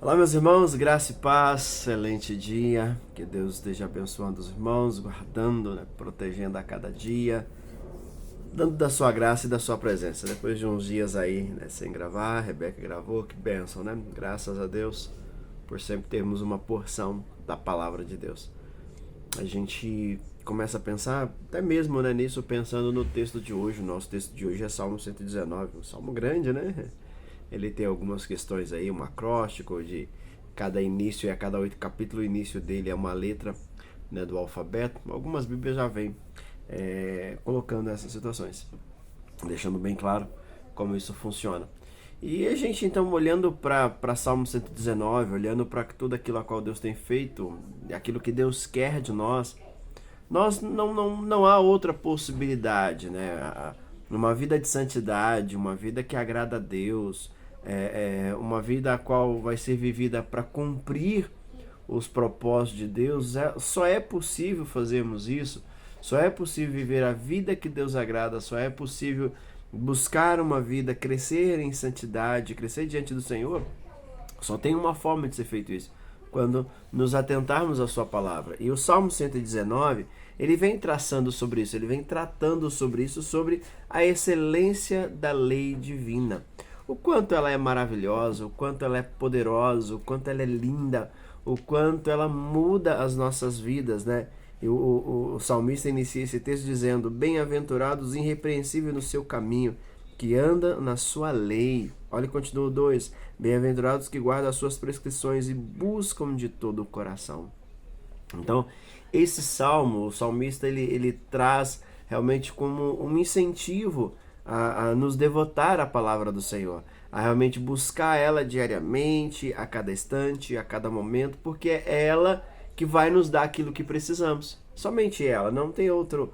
Olá, meus irmãos, graça e paz, excelente dia, que Deus esteja abençoando os irmãos, guardando, protegendo a cada dia, dando da sua graça e da sua presença. Depois de uns dias aí, sem gravar, a Rebeca gravou, que bênção, né? Graças a Deus por sempre termos uma porção da palavra de Deus. A gente começa a pensar, até mesmo nisso, pensando no texto de hoje. O nosso texto de hoje é Salmo 119, um salmo grande, né? Ele tem algumas questões aí, um acróstico de cada início, e a cada 8 capítulos o início dele é uma letra, do alfabeto. Algumas bíblias já vêm colocando essas situações, deixando bem claro como isso funciona. E a gente então olhando para Salmo 119, olhando para tudo aquilo a qual Deus tem feito, aquilo que Deus quer de nós não há outra possibilidade, né? Uma vida de santidade, uma vida que agrada a Deus, uma vida a qual vai ser vivida para cumprir os propósitos de Deus. Só é possível fazermos isso, só é possível viver a vida que Deus agrada, só é possível buscar uma vida, crescer em santidade, crescer diante do Senhor. Só tem uma forma de ser feito isso: quando nos atentarmos à sua palavra. E o Salmo 119, ele vem traçando sobre isso, ele vem tratando sobre isso, sobre a excelência da lei divina. O quanto ela é maravilhosa, o quanto ela é poderosa, o quanto ela é linda, o quanto ela muda as nossas vidas, né? E o salmista inicia esse texto dizendo: bem-aventurados, irrepreensíveis no seu caminho, que anda na sua lei. Olha, continua o 2: bem-aventurados que guardam as suas prescrições e buscam de todo o coração. Então, esse salmo, o salmista, ele traz realmente como um incentivo a nos devotar à palavra do Senhor, a realmente buscar ela diariamente, a cada instante, a cada momento, porque é ela que vai nos dar aquilo que precisamos. Somente ela, não tem outro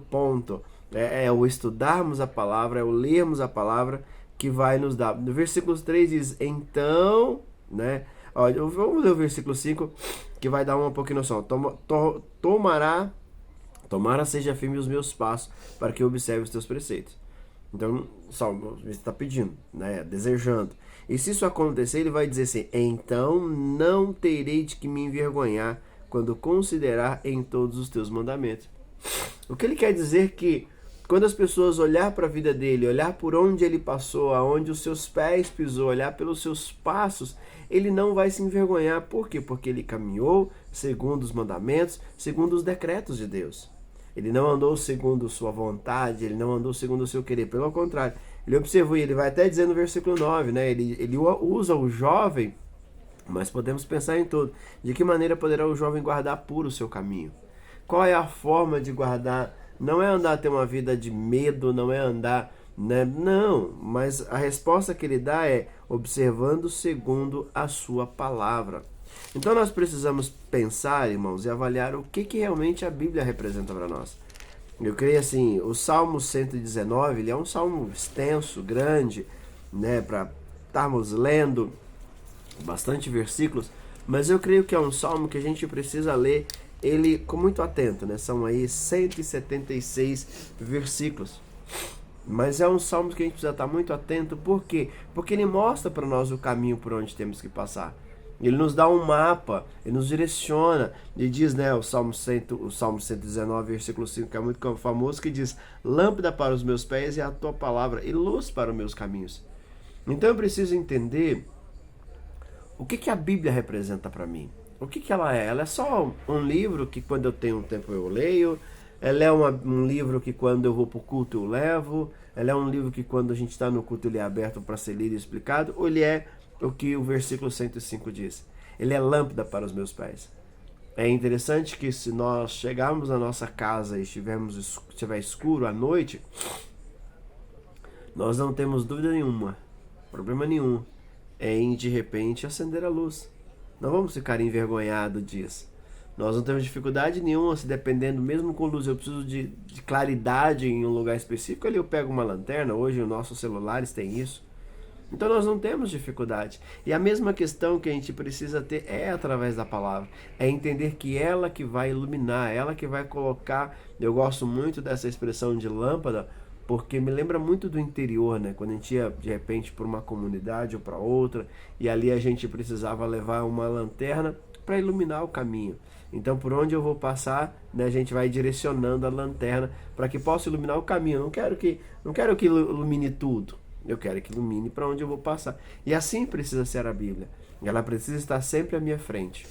ponto. É o estudarmos a palavra, é o lermos a palavra que vai nos dar. No versículo 3 diz: então, né? Olha, vamos ler o versículo 5, que vai dar uma pouquinho noção. Tomara seja firme os meus passos, para que eu observe os teus preceitos. Então, o salmista está pedindo, né? Desejando. E se isso acontecer, ele vai dizer assim: então não terei de que me envergonhar quando considerar em todos os teus mandamentos. O que ele quer dizer que quando as pessoas olhar para a vida dele, olhar por onde ele passou, aonde os seus pés pisou, olhar pelos seus passos, ele não vai se envergonhar. Por quê? Porque ele caminhou segundo os mandamentos, segundo os decretos de Deus. Ele não andou segundo sua vontade, ele não andou segundo o seu querer. Pelo contrário, ele observou, e ele vai até dizer no versículo 9, né? Ele usa o jovem, mas podemos pensar em tudo. De que maneira poderá o jovem guardar puro o seu caminho? Qual é a forma de guardar? Não é andar ter uma vida de medo, não é andar, né? Não, mas a resposta que ele dá é observando segundo a sua palavra. Então nós precisamos pensar, irmãos, e avaliar o que realmente a Bíblia representa para nós. Eu creio assim, o Salmo 119, ele é um salmo extenso, grande, né, para estarmos lendo bastante versículos, mas eu creio que é um salmo que a gente precisa ler ele com muito atento, né? São aí 176 versículos. Mas é um salmo que a gente precisa estar muito atento. Por quê? Porque ele mostra para nós o caminho por onde temos que passar. Ele nos dá um mapa, ele nos direciona. Ele diz, né, o Salmo 119, versículo 5, que é muito famoso, que diz: lâmpada para os meus pés é a tua palavra, e luz para os meus caminhos. Então eu preciso entender o que a Bíblia representa para mim. O que ela é? Ela é só um livro que quando eu tenho um tempo eu leio? Ela é um livro que quando eu vou para o culto eu levo? Ela é um livro que quando a gente está no culto ele é aberto para ser lido e explicado? Ou ele é o que o versículo 105 diz? Ele é lâmpada para os meus pés. É interessante que se nós chegarmos na nossa casa e estiver escuro à noite, nós não temos dúvida nenhuma, problema nenhum, em de repente acender a luz. Não vamos ficar envergonhados disso. Nós não temos dificuldade nenhuma, se dependendo, mesmo com luz, eu preciso de claridade em um lugar específico, ali eu pego uma lanterna. Hoje os nossos celulares têm isso. Então nós não temos dificuldade. E a mesma questão que a gente precisa ter é através da palavra. É entender que ela que vai iluminar, ela que vai colocar. Eu gosto muito dessa expressão de lâmpada, porque me lembra muito do interior, né? Quando a gente ia de repente para uma comunidade ou para outra, e ali a gente precisava levar uma lanterna para iluminar o caminho. Então, por onde eu vou passar, né, a gente vai direcionando a lanterna para que possa iluminar o caminho. Eu não quero que ilumine tudo. Eu quero que ilumine para onde eu vou passar. E assim precisa ser a Bíblia. Ela precisa estar sempre à minha frente.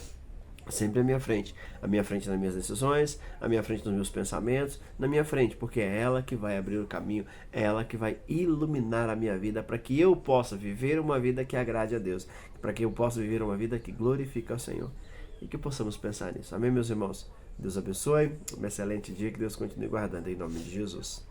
Sempre à minha frente. À minha frente nas minhas decisões, à minha frente nos meus pensamentos, na minha frente, porque é ela que vai abrir o caminho, é ela que vai iluminar a minha vida para que eu possa viver uma vida que agrade a Deus, para que eu possa viver uma vida que glorifica ao Senhor. E que possamos pensar nisso. Amém, meus irmãos? Deus abençoe. Um excelente dia. Que Deus continue guardando em nome de Jesus.